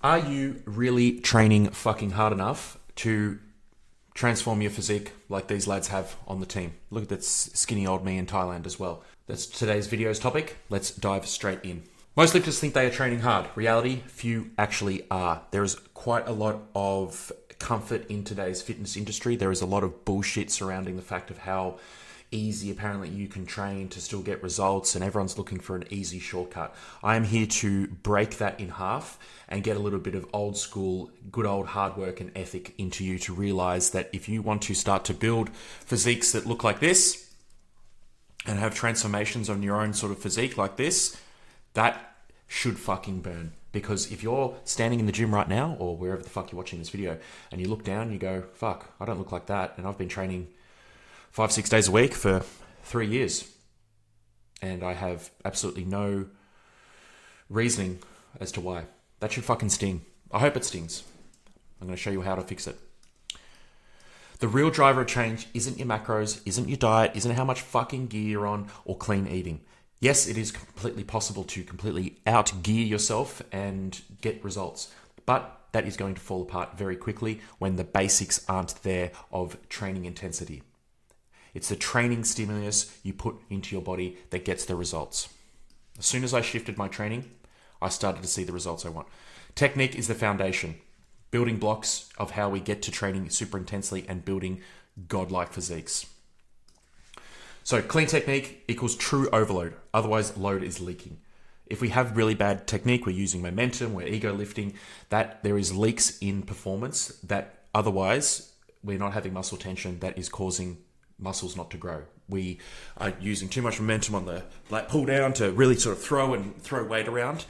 Are you really training fucking hard enough to transform your physique like these lads have on the team? Look at that skinny old me in Thailand as well. That's today's video's topic. Let's dive straight in. Most lifters think they are training hard. Reality, few actually are. There is quite a lot of comfort in today's fitness industry. There is a lot of bullshit surrounding the fact of how easy apparently you can train to still get results, and everyone's looking for an easy shortcut. I am here to break that in half and get a little bit of old school, good old hard work and ethic into you to realize that if you want to start to build physiques that look like this and have transformations on your own sort of physique like this, that should fucking burn. Because if you're standing in the gym right now or wherever the fuck you're watching this video and you look down and you go, fuck, I don't look like that, and I've been training 5-6 days a week for 3 years, and I have absolutely no reasoning as to why. That should fucking sting. I hope it stings. I'm going to show you how to fix it. The real driver of change isn't your macros, isn't your diet, isn't how much fucking gear you're on, or clean eating. Yes, it is completely possible to completely out-gear yourself and get results, but that is going to fall apart very quickly when the basics aren't there of training intensity. It's the training stimulus you put into your body that gets the results. As soon as I shifted my training, I started to see the results I want. Technique is the foundation, building blocks of how we get to training super intensely and building godlike physiques. So clean technique equals true overload. Otherwise, load is leaking. If we have really bad technique, we're using momentum, we're ego lifting, that there is leaks in performance that otherwise we're not having muscle tension that is causing muscles not to grow. We are using too much momentum on the lat pull down to really sort of throw weight around.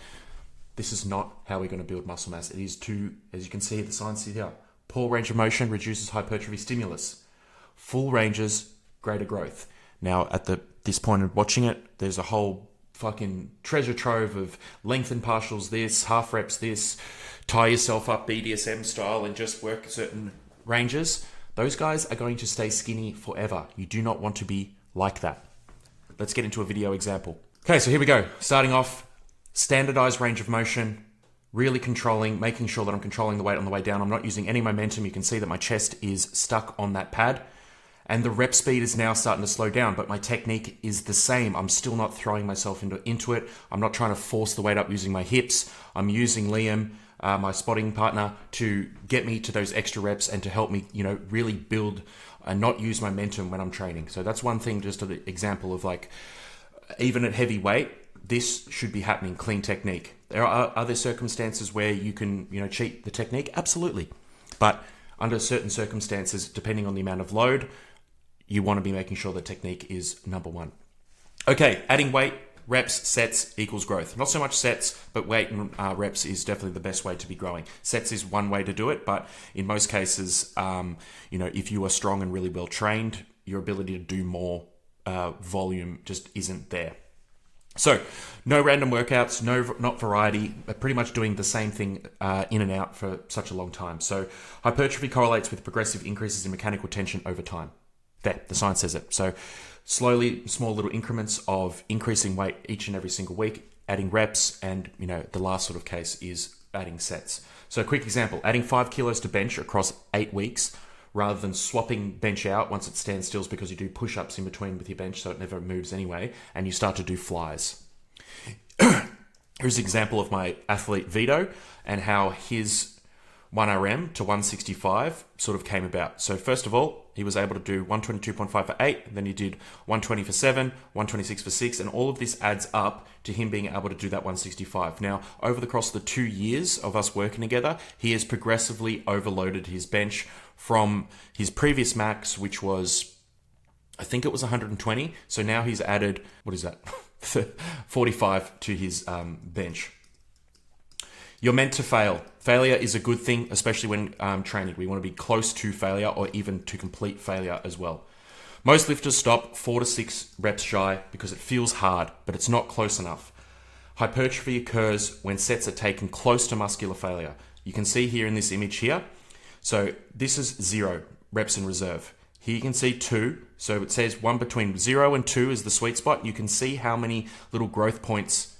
This is not how we're going to build muscle mass. It is too, as you can see the signs here, poor range of motion reduces hypertrophy stimulus. Full ranges, greater growth. Now at this point of watching it, there's a whole fucking treasure trove of lengthen partials this, half reps this, tie yourself up BDSM style and just work certain ranges. Those guys are going to stay skinny forever. You do not want to be like that. Let's get into a video example. Okay, so here we go. Starting off, standardized range of motion, really controlling, making sure that I'm controlling the weight on the way down. I'm not using any momentum. You can see that my chest is stuck on that pad, and the rep speed is now starting to slow down, but my technique is the same. I'm still not throwing myself into it. I'm not trying to force the weight up using my hips. I'm using Liam, my spotting partner, to get me to those extra reps and to help me, really build and not use momentum when I'm training. So that's one thing, just an example of like, even at heavy weight, this should be happening, clean technique. There are other circumstances where you can, cheat the technique, absolutely. But under certain circumstances, depending on the amount of load, you want to be making sure the technique is number one. Okay, adding weight, reps, sets equals growth. Not so much sets, but weight and reps is definitely the best way to be growing. Sets is one way to do it, but in most cases, if you are strong and really well trained, your ability to do more volume just isn't there. So, no random workouts, not variety, but pretty much doing the same thing in and out for such a long time. So, hypertrophy correlates with progressive increases in mechanical tension over time. There, the science says it. So, slowly, small little increments of increasing weight each and every single week, adding reps, and the last sort of case is adding sets. So, a quick example, adding 5 kilos to bench across 8 weeks, rather than swapping bench out once it stands still, because you do push-ups in between with your bench so it never moves anyway, and you start to do flies. Here's an example of my athlete Vito and how his 1RM to 165 sort of came about. So first of all, he was able to do 122.5 for 8, then he did 120 for 7, 126 for 6, and all of this adds up to him being able to do that 165. Now, over the course of the 2 years of us working together, he has progressively overloaded his bench from his previous max, which was, I think it was 120. So now he's added, 45 to his bench. You're meant to fail. Failure is a good thing, especially when training. We want to be close to failure or even to complete failure as well. Most lifters stop 4 to 6 reps shy because it feels hard, but it's not close enough. Hypertrophy occurs when sets are taken close to muscular failure. You can see here in this image here. So this is 0 reps in reserve. Here you can see 2. So it says 1 between 0 and 2 is the sweet spot. You can see how many little growth points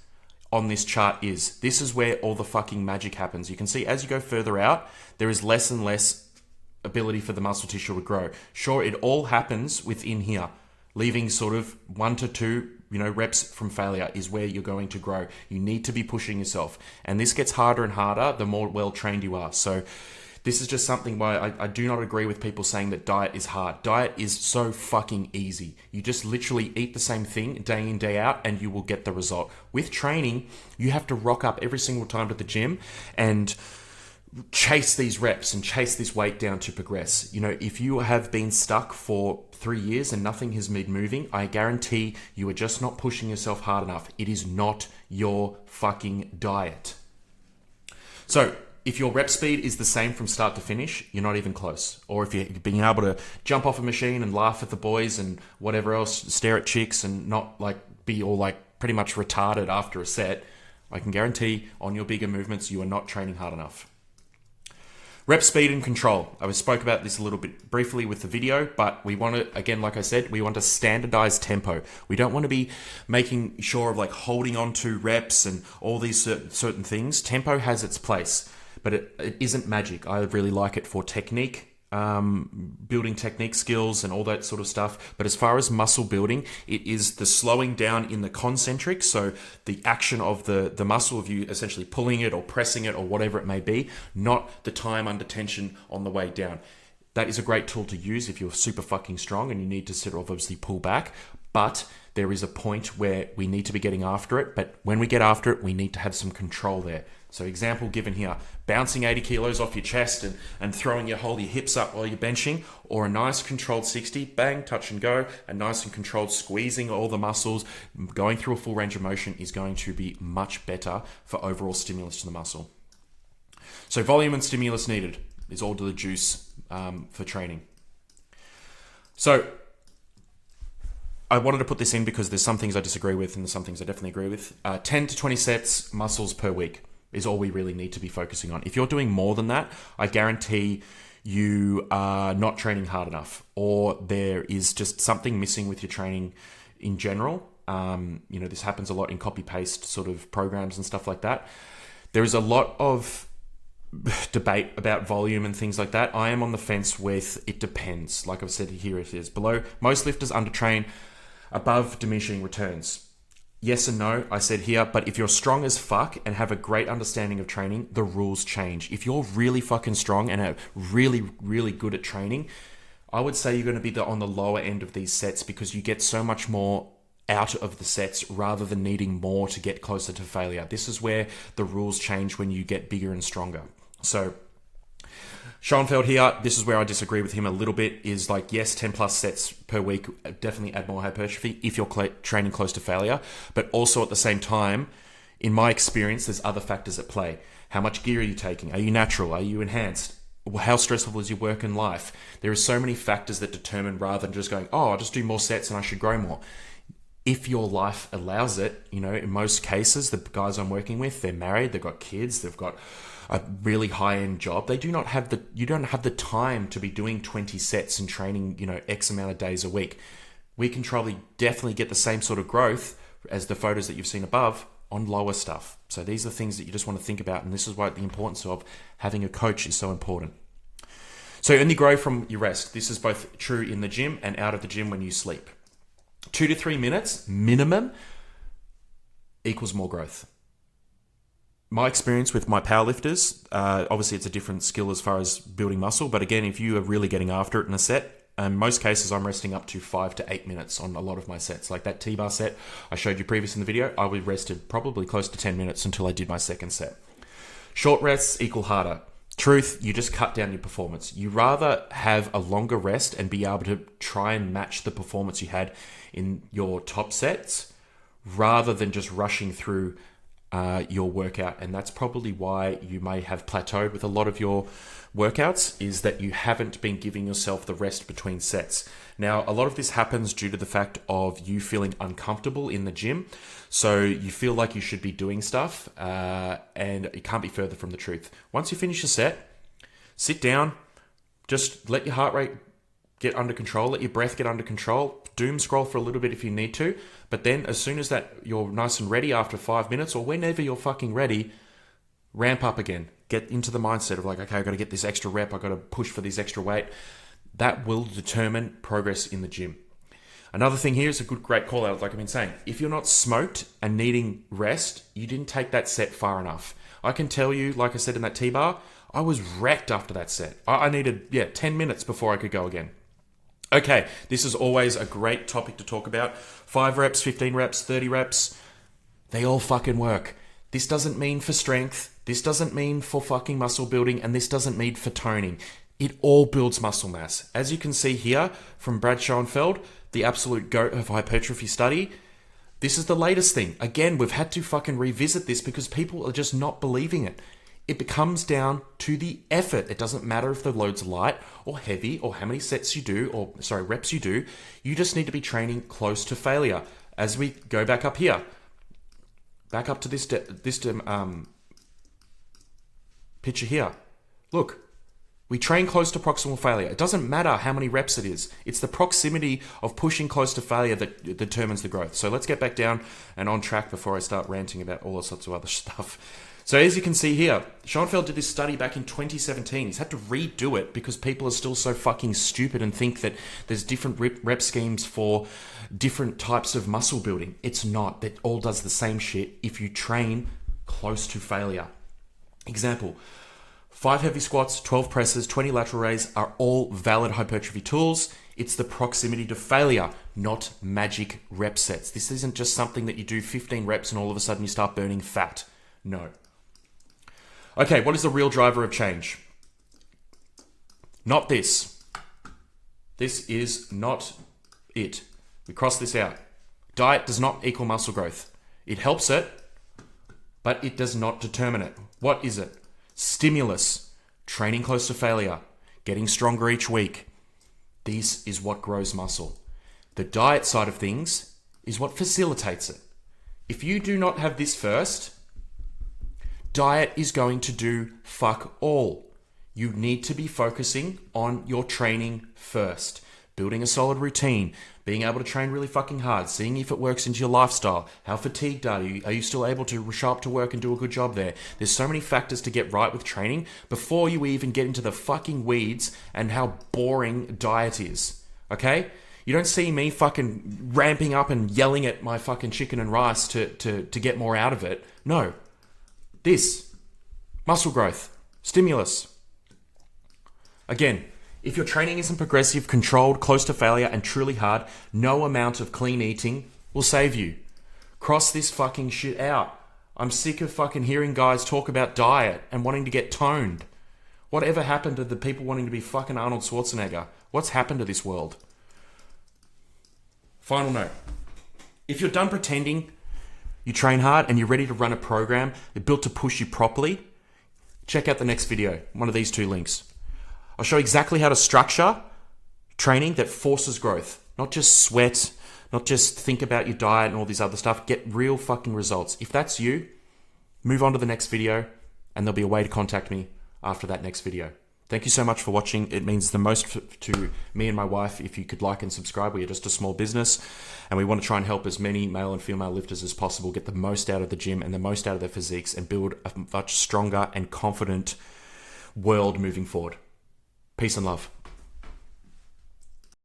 on this chart is. This is where all the fucking magic happens. You can see as you go further out, there is less and less ability for the muscle tissue to grow. Sure, it all happens within here, leaving sort of 1 to 2 reps from failure is where you're going to grow. You need to be pushing yourself. And this gets harder and harder the more well-trained you are. So this is just something why I do not agree with people saying that diet is hard. Diet is so fucking easy. You just literally eat the same thing day in, day out, and you will get the result. With training, you have to rock up every single time to the gym and chase these reps and chase this weight down to progress. If you have been stuck for 3 years and nothing has been moving, I guarantee you are just not pushing yourself hard enough. It is not your fucking diet. So if your rep speed is the same from start to finish, you're not even close. Or if you're being able to jump off a machine and laugh at the boys and whatever else, stare at chicks and not be all pretty much retarded after a set, I can guarantee on your bigger movements, you are not training hard enough. Rep speed and control. I spoke about this a little bit briefly with the video, but we want to, again, like I said, we want to standardize tempo. We don't want to be making sure of holding on to reps and all these certain things. Tempo has its place, but it isn't magic. I really like it for technique, building technique skills and all that sort of stuff. But as far as muscle building, it is the slowing down in the concentric. So the action of the muscle of you essentially pulling it or pressing it or whatever it may be, not the time under tension on the way down. That is a great tool to use if you're super fucking strong and you need to obviously pull back. But there is a point where we need to be getting after it. But when we get after it, we need to have some control there. So example given here, bouncing 80 kilos off your chest and throwing your hips up while you're benching, or a nice controlled 60, bang, touch and go, a nice and controlled squeezing all the muscles, going through a full range of motion is going to be much better for overall stimulus to the muscle. So volume and stimulus needed is all to the juice for training. So I wanted to put this in because there's some things I disagree with and there's some things I definitely agree with. 10 to 20 sets muscles per week is all we really need to be focusing on. If you're doing more than that, I guarantee you are not training hard enough, or there is just something missing with your training in general. This happens a lot in copy-paste sort of programs and stuff like that. There is a lot of debate about volume and things like that. I am on the fence with it depends. Like I've said, here it is. Below, most lifters undertrain, above diminishing returns. Yes and no, I said here, but if you're strong as fuck and have a great understanding of training, the rules change. If you're really fucking strong and are really, really good at training, I would say you're going to be on the lower end of these sets because you get so much more out of the sets rather than needing more to get closer to failure. This is where the rules change when you get bigger and stronger. So Schoenfeld here, this is where I disagree with him a little bit, is yes, 10 plus sets per week definitely add more hypertrophy if you're training close to failure. But also at the same time, in my experience, there's other factors at play. How much gear are you taking? Are you natural? Are you enhanced? How stressful is your work and life? There are so many factors that determine rather than just going, I'll just do more sets and I should grow more. If your life allows it, in most cases, the guys I'm working with, they're married, they've got kids, they've got a really high-end job. You don't have the time to be doing 20 sets and training, X amount of days a week. We can definitely get the same sort of growth as the photos that you've seen above on lower stuff. So these are things that you just want to think about, and this is why the importance of having a coach is so important. So you only grow from your rest. This is both true in the gym and out of the gym when you sleep. 2 to 3 minutes minimum equals more growth. My experience with my powerlifters, obviously it's a different skill as far as building muscle, but again, if you are really getting after it in a set, in most cases I'm resting up to 5 to 8 minutes on a lot of my sets. Like that T-bar set I showed you previous in the video, I was rested probably close to 10 minutes until I did my second set. Short rests equal harder. Truth, you just cut down your performance. You rather have a longer rest and be able to try and match the performance you had in your top sets rather than just rushing through your workout. And that's probably why you may have plateaued with a lot of your workouts, is that you haven't been giving yourself the rest between sets. Now, a lot of this happens due to the fact of you feeling uncomfortable in the gym. So you feel like you should be doing stuff and it can't be further from the truth. Once you finish your set, sit down, just let your heart rate get under control, let your breath get under control, doom scroll for a little bit if you need to, but then as soon as that you're nice and ready after 5 minutes or whenever you're fucking ready, ramp up again. Get into the mindset of like, okay, I've got to get this extra rep, I've got to push for this extra weight. That will determine progress in the gym. Another thing here is a great call out, like I've been saying. If you're not smoked and needing rest, you didn't take that set far enough. I can tell you, like I said in that T-bar, I was wrecked after that set. I needed, 10 minutes before I could go again. Okay, this is always a great topic to talk about. 5 reps, 15 reps, 30 reps, they all fucking work. This doesn't mean for strength, this doesn't mean for fucking muscle building, and this doesn't mean for toning. It all builds muscle mass. As you can see here from Brad Schoenfeld, the absolute goat of hypertrophy study, this is the latest thing. Again, we've had to fucking revisit this because people are just not believing it. It becomes down to the effort. It doesn't matter if the load's light or heavy or how many reps you do. You just need to be training close to failure. As we go back up here, back up to this picture here. Look, we train close to proximal failure. It doesn't matter how many reps it is. It's the proximity of pushing close to failure that determines the growth. So let's get back down and on track before I start ranting about all sorts of other stuff. So as you can see here, Schoenfeld did this study back in 2017. He's had to redo it because people are still so fucking stupid and think that there's different rep schemes for different types of muscle building. It's not. That all does the same shit if you train close to failure. Example, 5 heavy squats, 12 presses, 20 lateral raise are all valid hypertrophy tools. It's the proximity to failure, not magic rep sets. This isn't just something that you do 15 reps and all of a sudden you start burning fat. No. Okay, what is the real driver of change? Not this. This is not it. We cross this out. Diet does not equal muscle growth. It helps it, but it does not determine it. What is it? Stimulus, training close to failure, getting stronger each week. This is what grows muscle. The diet side of things is what facilitates it. If you do not have this first, diet is going to do fuck all. You need to be focusing on your training first. Building a solid routine, being able to train really fucking hard, seeing if it works into your lifestyle. How fatigued are you? Are you still able to show up to work and do a good job there? There's so many factors to get right with training before you even get into the fucking weeds and how boring diet is. Okay? You don't see me fucking ramping up and yelling at my fucking chicken and rice to get more out of it. No. This. Muscle growth. Stimulus. Again, if your training isn't progressive, controlled, close to failure, and truly hard, no amount of clean eating will save you. Cross this fucking shit out. I'm sick of fucking hearing guys talk about diet and wanting to get toned. Whatever happened to the people wanting to be fucking Arnold Schwarzenegger? What's happened to this world? Final note. If you're done pretending, you train hard and you're ready to run a program that's built to push you properly, check out the next video, one of these 2 links. I'll show exactly how to structure training that forces growth. Not just sweat, not just think about your diet and all this other stuff. Get real fucking results. If that's you, move on to the next video and there'll be a way to contact me after that next video. Thank you so much for watching. It means the most to me and my wife if you could like and subscribe. We are just a small business and we want to try and help as many male and female lifters as possible get the most out of the gym and the most out of their physiques and build a much stronger and confident world moving forward. Peace and love.